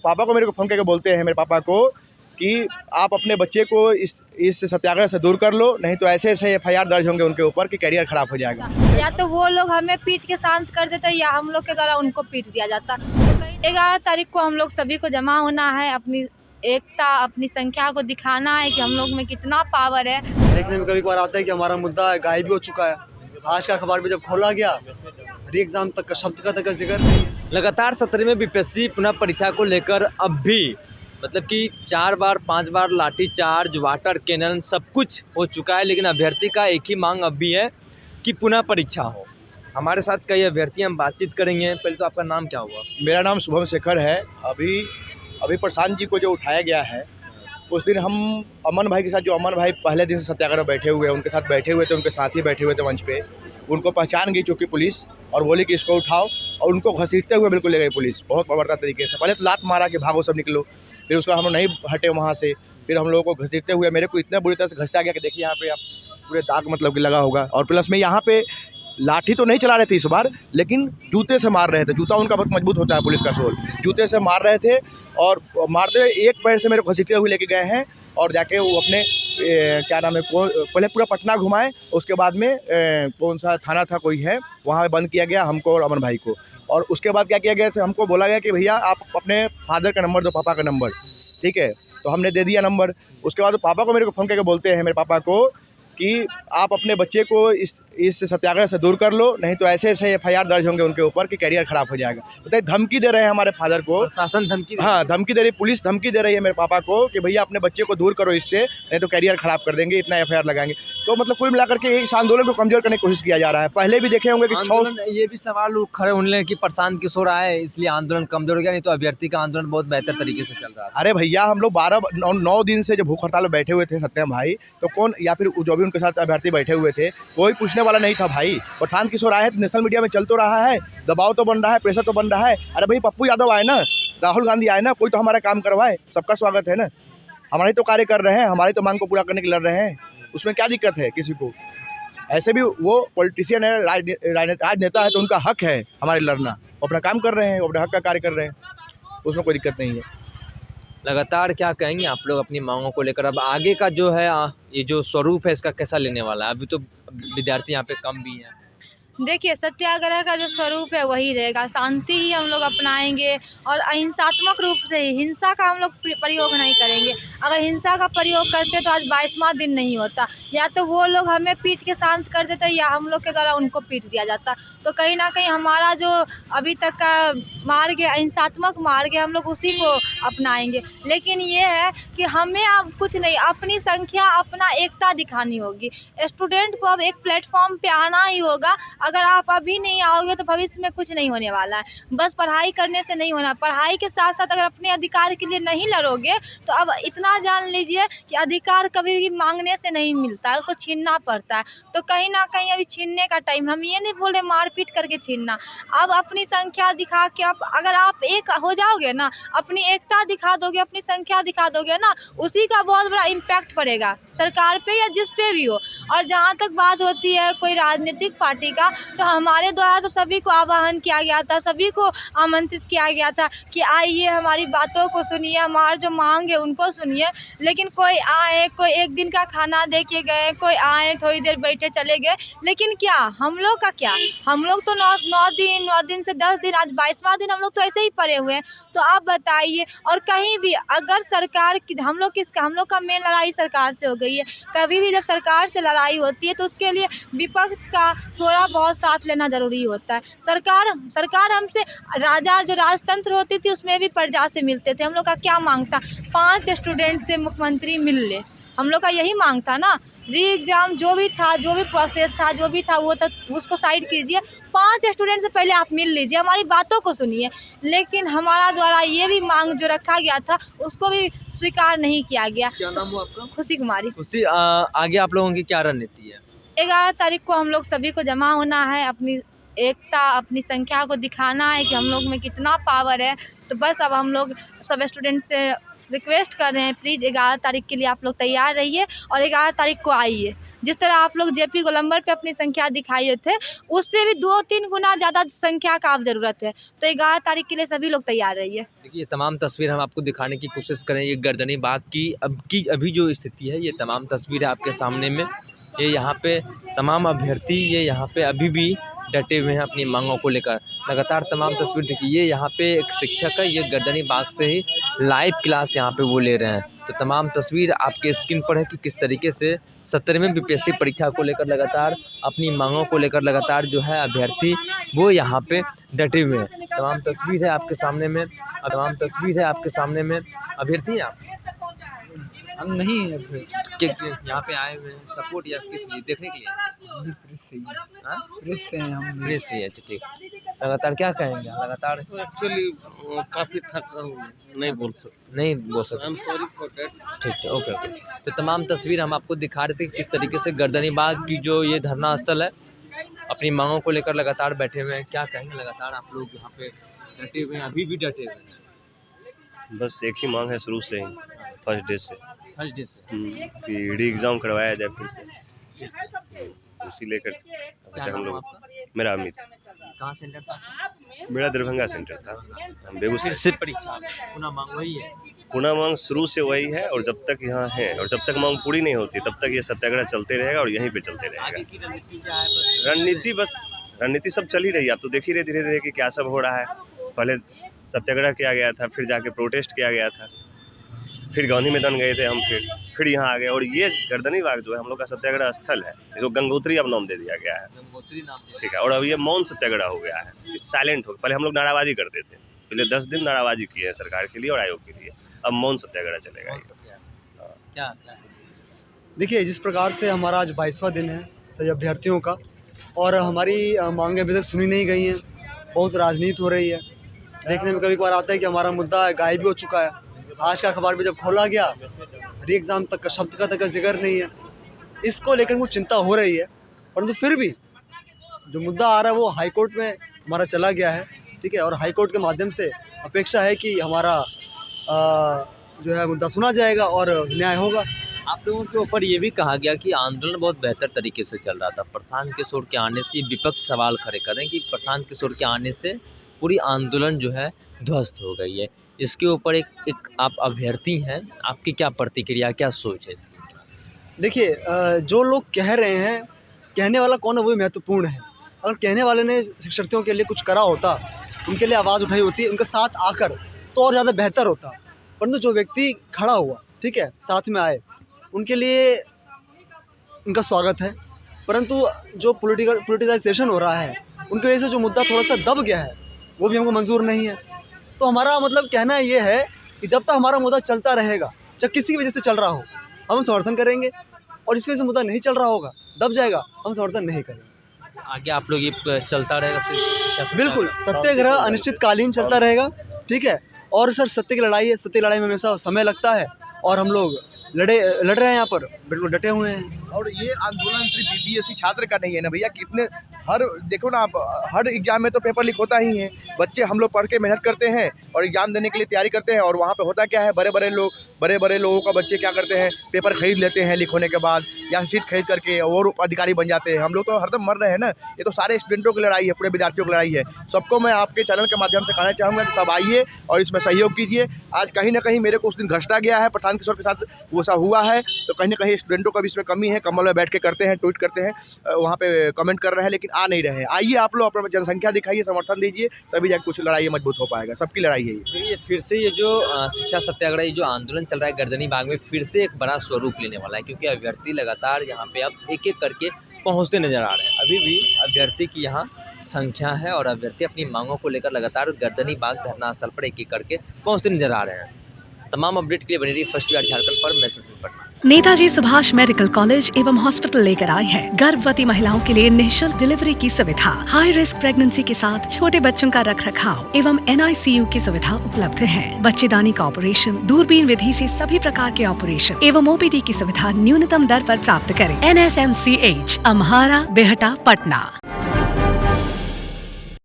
पापा को मेरे को फ़ोन करके बोलते हैं मेरे पापा को कि आप अपने बच्चे को इस सत्याग्रह से दूर कर लो, नहीं तो ऐसे ऐसे एफआईआर दर्ज होंगे उनके ऊपर कि करियर खराब हो जाएगा। या तो वो लोग हमें पीट के शांत कर देते या हम लोग के द्वारा उनको पीट दिया जाता। तो 11 तारीख को हम लोग सभी को जमा होना है, अपनी एकता अपनी संख्या को दिखाना है कि हम लोग में कितना पावर है। देखने में कभी कभार आता है कि हमारा मुद्दा गायब भी हो चुका है। आज का अखबार में जब खोला गया री एग्जाम तक का शब्द का तक का जिक्र नहीं है। लगातार 17वीं बीपीएससी पुनः परीक्षा को लेकर अब भी मतलब कि 4 बार 5 बार लाठीचार्ज, वाटर कैनन सब कुछ हो चुका है, लेकिन अभ्यर्थी का एक ही मांग अब भी है कि पुनः परीक्षा हो। हमारे साथ कई अभ्यर्थी हम बातचीत करेंगे। पहले तो आपका नाम क्या हुआ? मेरा नाम शुभम शेखर है। अभी प्रशांत जी को जो उठाया गया है, उस दिन हम अमन भाई के साथ, जो अमन भाई पहले दिन से सत्याग्रह बैठे हुए हैं, उनके साथ बैठे हुए थे, उनके साथ ही बैठे हुए थे मंच पे। उनको पहचान गई चूँकि पुलिस, और बोली कि इसको उठाओ, और उनको घसीटते हुए बिल्कुल ले गई पुलिस बहुत बर्बरता तरीके से। पहले तो लात मारा कि भागो सब निकलो, फिर उसका हम नहीं हटे वहाँ से, फिर हम लोगों को घसीटते हुए मेरे को इतना बुरी तरह से घसीटा गया कि देखिए यहाँ पे आप पूरे दाग मतलब कि लगा होगा। और प्लस में यहाँ पे लाठी तो नहीं चला रहे थे इस बार, लेकिन जूते से मार रहे थे। जूता उनका बहुत मजबूत होता है पुलिस का सोल, जूते से मार रहे थे, और मारते हुए एक पैर से मेरे को घसीटते हुए लेके गए हैं, और जाके वो अपने क्या नाम है, पहले पूरा पटना घुमाए, उसके बाद में कौन सा थाना था कोई है, वहाँ पे बंद किया गया हमको और अमन भाई को। और उसके बाद क्या किया गया, से हमको बोला गया कि भैया आप अपने फादर का नंबर दो, पापा का नंबर, ठीक है। तो हमने दे दिया नंबर। उसके बाद पापा को मेरे को फ़ोन करके बोलते हैं मेरे पापा को कि आप अपने बच्चे को इस सत्याग्रह से दूर कर लो, नहीं तो ऐसे ऐसे एफआईआर दर्ज होंगे उनके ऊपर कि करियर खराब हो जाएगा। बताइए, धमकी दे रहे हैं हमारे फादर को, शासन धमकी? हाँ, धमकी दे रही, पुलिस धमकी दे रही है मेरे पापा को कि भैया अपने बच्चे को दूर करो इससे, नहीं तो करियर खराब कर देंगे, इतना एफआईआर लगाएंगे। तो मतलब कुल मिलाकर के इस आंदोलन को कमजोर करने की कोशिश किया जा रहा है। पहले भी देखे होंगे कि ये भी सवाल खड़े होने लगे कि प्रशांत किशोर आए इसलिए आंदोलन कमजोर हो गया, नहीं तो अभ्यर्थी का आंदोलन बहुत बेहतर तरीके से चल रहा है। अरे भैया, हम लोग 9 दिन से जब भूख हड़ताल में बैठे हुए थे सत्यम भाई, तो कौन, या फिर जो भी उनके साथ अभ्यर्थी बैठे हुए थे, कोई पूछने वाला नहीं था भाई। प्रशांत किशोर आए हैं तो नेशनल मीडिया में चल तो रहा है, दबाव तो बन रहा है, प्रेशर तो बन रहा है। अरे भाई, पप्पू यादव आए ना, राहुल गांधी आए ना, कोई तो हमारा काम करवाए, सबका स्वागत है ना। हमारे तो कार्य कर रहे हैं, हमारी तो मांग को पूरा करने के लिए लड़ रहे हैं, उसमें क्या दिक्कत है किसी को? ऐसे भी वो पॉलिटिशियन है, राजनेता है, तो उनका हक है हमारे लड़ना। वो अपना काम कर रहे हैं, वो अपने हक का कार्य कर रहे हैं, उसमें कोई दिक्कत नहीं है। लगातार क्या कहेंगे आप लोग अपनी मांगों को लेकर? अब आगे का जो है ये जो स्वरूप है इसका कैसा लेने वाला है? अभी तो विद्यार्थी यहाँ पे कम भी हैं। देखिए, सत्याग्रह का जो स्वरूप है वही रहेगा, शांति ही हम लोग अपनाएंगे और अहिंसात्मक रूप से ही, हिंसा का हम लोग प्रयोग नहीं करेंगे। अगर हिंसा का प्रयोग करते तो आज 22वां दिन नहीं होता। या तो वो लोग हमें पीट के शांत कर देते या हम लोग के द्वारा उनको पीट दिया जाता। तो कहीं ना कहीं हमारा जो अभी तक का मार्ग है, अहिंसात्मक मार्ग है, हम लोग उसी को अपनाएंगे। लेकिन ये है कि हमें अब कुछ नहीं, अपनी संख्या, अपना एकता दिखानी होगी। स्टूडेंट को अब एक प्लेटफॉर्म पे आना ही होगा। अगर आप अभी नहीं आओगे तो भविष्य में कुछ नहीं होने वाला है। बस पढ़ाई करने से नहीं होना, पढ़ाई के साथ साथ अगर अपने अधिकार के लिए नहीं लड़ोगे तो अब इतना जान लीजिए कि अधिकार कभी भी मांगने से नहीं मिलता है, उसको छीनना पड़ता है। तो कहीं ना कहीं अभी छीनने का टाइम, हम ये नहीं बोल रहे मारपीट करके छीनना। अब अपनी संख्या दिखा के अगर आप एक हो जाओगे ना, अपनी एकता दिखा दोगे, अपनी संख्या दिखा दोगे ना, उसी का बहुत बड़ा इम्पैक्ट पड़ेगा सरकार पे या जिस पे भी हो। और जहाँ तक बात होती है कोई राजनीतिक पार्टी का, तो हमारे द्वारा तो सभी को आह्वान किया गया था, सभी को आमंत्रित किया गया था कि आइए, हमारी बातों को सुनिए, हमारे जो मांग है उनको सुनिए। लेकिन कोई आए, कोई एक दिन का खाना दे के गए, कोई आए थोड़ी देर बैठे चले गए। लेकिन क्या हम लोग का क्या, हम लोग तो 9 दिन से 10 दिन, आज 22वां दिन हम लोग तो ऐसे ही पड़े हुए हैं। तो आप बताइए, और कहीं भी अगर सरकार की, हम लोग का मेन लड़ाई सरकार से हो गई है। कभी भी जब सरकार से लड़ाई होती है तो उसके लिए विपक्ष का थोड़ा बहुत साथ लेना जरूरी होता है। सरकार हमसे, जो राजतंत्र होती थी उसमें भी प्रजा से मिलते थे। हम लोग का क्या मांग था? 5 स्टूडेंट से मुख्यमंत्री मिल ले, हम लोग का यही मांग था ना। री एग्जाम जो भी था, जो भी प्रोसेस था, जो भी था वो तो उसको साइड कीजिए। 5 स्टूडेंट से पहले आप मिल लीजिए, हमारी बातों को सुनिए। लेकिन हमारा द्वारा ये भी मांग जो रखा गया था उसको भी स्वीकार नहीं किया गया। क्या नाम हुआ आपका? खुशी कुमारी। खुशी, आगे आप लोगों की क्या रणनीति है? 11 तारीख को हम लोग सभी को जमा होना है, अपनी एकता अपनी संख्या को दिखाना है कि हम लोग में कितना पावर है। तो बस अब हम लोग सब स्टूडेंट से रिक्वेस्ट कर रहे हैं, प्लीज़ 11 तारीख के लिए आप लोग तैयार रहिए और 11 तारीख को आइए। जिस तरह आप लोग जेपी गोलंबर पे अपनी संख्या दिखाए थे, उससे भी 2-3 गुना ज़्यादा संख्या का आप ज़रूरत है। तो 11 तारीख के लिए सभी लोग तैयार रहिए। देखिए, ये तमाम तस्वीर हम आपको दिखाने की कोशिश करें। ये गर्दनी बाग की अभी जो स्थिति है, ये तमाम तस्वीर है आपके सामने में। ये यहाँ पे तमाम अभ्यर्थी ये यहाँ पे अभी भी डटे हुए हैं अपनी मांगों को लेकर। लगातार तमाम तस्वीर देखिए, ये यहाँ पे एक शिक्षक है, ये गर्दनी बाग से ही लाइव क्लास यहाँ पे वो ले रहे हैं। तो तमाम तस्वीर आपके स्क्रीन पर है कि किस तरीके से 17वीं बीपीएससी परीक्षा को लेकर लगातार अपनी मांगों को लेकर लगातार जो है अभ्यर्थी वो यहाँ पे डटे हुए हैं। तमाम तस्वीर है आपके सामने में, अभ्यर्थी हैं आप? हम नहीं है यहाँ पे आए हुए हैं सपोर्ट या किस लिए, देखने के लिए? प्रेस से हैं हम। प्रेस से, अच्छा ठीक। लगातार क्या कहेंगे? लगातार एक्चुअली काफ़ी थका हूँ, नहीं बोल सकते। नहीं बोल सकते। I am sorry for that. ठीक, ओके। तो तमाम तस्वीर हम आपको दिखा रहे थे कि किस तरीके से गर्दनी बाग की जो ये धरना स्थल है, अपनी मांगों को लेकर लगातार बैठे हुए हैं। क्या कहेंगे? लगातार आप लोग यहाँ पे डटे हुए हैं, अभी भी डटे हुए हैं। बस एक ही मांग है शुरू से ही, फर्स्ट डे से, कि री एग्ज़ाम करवाया जाए फिर से, उसी लेकर हम लोग। मेरा अमित। कहाँ सेंटर था? मेरा दरभंगा सेंटर था, हम बेगूसराय से परीक्षा पुनः मांग वही है। पुनः मांग शुरू से वही है, और जब तक यहाँ है और जब तक मांग पूरी नहीं होती तब तक ये सत्याग्रह चलते रहेगा और यहीं पे चलते रहेगा। आगे की रणनीति क्या है? रणनीति सब चल ही रही है। आप तो देख ही रहे धीरे धीरे कि क्या सब हो रहा है। पहले सत्याग्रह किया गया था, फिर जाके प्रोटेस्ट किया गया था, फिर गांधी मैदान गए थे हम, फिर यहाँ आ गए। और ये गर्दनी बाग जो है हम लोग का सत्याग्रह स्थल है, इसको गंगोत्री अब नाम दे दिया गया है। गंगोत्री नाम, ठीक है। और अब ये मौन सत्याग्रह हो गया है, साइलेंट हो। पहले हम लोग नाराबाजी करते थे, पहले 10 दिन नाराबाजी किए हैं सरकार के लिए और आयोग के लिए। अब मौन सत्याग्रह चलेगा। क्या? देखिए, जिस प्रकार से हमारा आज 22वां दिन है सभी अभ्यर्थियों का, और हमारी मांगें अभी तक सुनी नहीं गई हैं, बहुत राजनीति हो रही है। देखने में कभी कभार आता है कि हमारा मुद्दा गायब भी हो चुका है। आज का अखबार भी जब खोला गया, री एग्ज़ाम तक का शब्द का तक जिक्र नहीं है। इसको लेकर मुझे चिंता हो रही है, परंतु फिर भी जो मुद्दा आ रहा है वो हाई कोर्ट में हमारा चला गया है, ठीक है। और हाई कोर्ट के माध्यम से अपेक्षा है कि हमारा जो है मुद्दा सुना जाएगा और न्याय होगा। आप लोगों के ऊपर ये भी कहा गया कि आंदोलन बहुत बेहतर तरीके से चल रहा था। प्रशांत किशोर के आने से विपक्ष सवाल खड़े कर रहे हैं कि प्रशांत किशोर के आने से पूरी आंदोलन जो है ध्वस्त हो गई है। इसके ऊपर एक आप अभ्यर्थी हैं, आपकी क्या प्रतिक्रिया, क्या सोच है? देखिए, जो लोग कह रहे हैं, कहने वाला कौन है वो महत्वपूर्ण है। अगर कहने वाले ने शिक्षार्थियों के लिए कुछ करा होता, उनके लिए आवाज़ उठाई होती, उनके साथ आकर, तो और ज़्यादा बेहतर होता। परंतु जो व्यक्ति खड़ा हुआ, ठीक है, साथ में आए, उनके लिए उनका स्वागत है। परंतु जो पॉलिटिकाइजेशन हो रहा है, उनकी वजह से जो मुद्दा थोड़ा सा दब गया है, वो भी हमको मंजूर नहीं है। तो हमारा मतलब कहना ये है कि जब तक हमारा मुद्दा चलता रहेगा, चाहे किसी की वजह से चल रहा हो, हम समर्थन करेंगे, और जिसकी वजह से मुद्दा नहीं चल रहा होगा, दब जाएगा, हम समर्थन नहीं करेंगे। आगे आप लोग ये चलता रहेगा? बिल्कुल, सत्याग्रह अनिश्चितकालीन चलता रहेगा, ठीक है। और सर, सत्य की लड़ाई है, सत्य की लड़ाई में हमेशा समय लगता है, और हम लोग लड़ रहे हैं यहाँ पर, बिल्कुल डटे हुए हैं। और ये आंदोलन सिर्फ बीपीएससी छात्र का नहीं है ना भैया, कितने देखो ना आप, हर एग्जाम में तो पेपर लीक होता ही है। बच्चे हम लोग पढ़ के मेहनत करते हैं और एग्जाम देने के लिए तैयारी करते हैं, और वहाँ पे होता क्या है, बड़े बड़े लोगों का बच्चे क्या करते हैं, पेपर खरीद लेते हैं लीक होने के बाद, या सीट खरीद करके और अधिकारी बन जाते हैं। हम लोग तो हरदम मर रहे हैं ना। ये तो सारे स्टूडेंटों की लड़ाई है, पूरे विद्यार्थियों की लड़ाई है। सबको मैं आपके चैनल के माध्यम से कहना चाहूँगा कि सब आइए और इसमें सहयोग कीजिए। आज कहीं ना कहीं मेरे को उस दिन घसटा गया है, प्रशांत किशोर के साथ वो सा हुआ है, तो कहीं ना कहीं स्टूडेंटों का भी इसमें कमी है। कमल में बैठ के करते हैं, ट्वीट करते हैं, वहाँ पे कमेंट कर रहे हैं, लेकिन आ नहीं रहे हैं। आइए आप लोग अपना जनसंख्या दिखाइए, समर्थन दीजिए, तभी जाके कुछ लड़ाई मजबूत हो पाएगा। सबकी लड़ाई है ये। फिर से ये जो शिक्षा सत्याग्रह, ये जो आंदोलन चल रहा है गर्दनी बाग में, फिर से एक बड़ा स्वरूप लेने वाला है, क्योंकि अभ्यर्थी लगातार यहाँ पे अब एक एक करके पहुँचते नजर आ रहे हैं। अभी भी अभ्यर्थी की यहाँ संख्या है और अभ्यर्थी अपनी मांगों को लेकर लगातार गर्दनी बाग धरना स्थल पर एक एक करके पहुँचते नजर आ रहे हैं। तमाम अपडेट के लिए बनी रही फर्स्ट ईयर झारखंड पर। मैसेज पढ़ना। नेताजी सुभाष मेडिकल कॉलेज एवं हॉस्पिटल लेकर आए हैं गर्भवती महिलाओं के लिए निःशुल्क डिलीवरी की सुविधा। हाई रिस्क प्रेगनेंसी के साथ छोटे बच्चों का रखरखाव एवं NICU की सुविधा उपलब्ध है। बच्चेदानी का ऑपरेशन, दूरबीन विधि से सभी प्रकार के ऑपरेशन एवं OPD की सुविधा न्यूनतम दर पर प्राप्त करें। NSMCH, अम्हारा, बेहटा, पटना।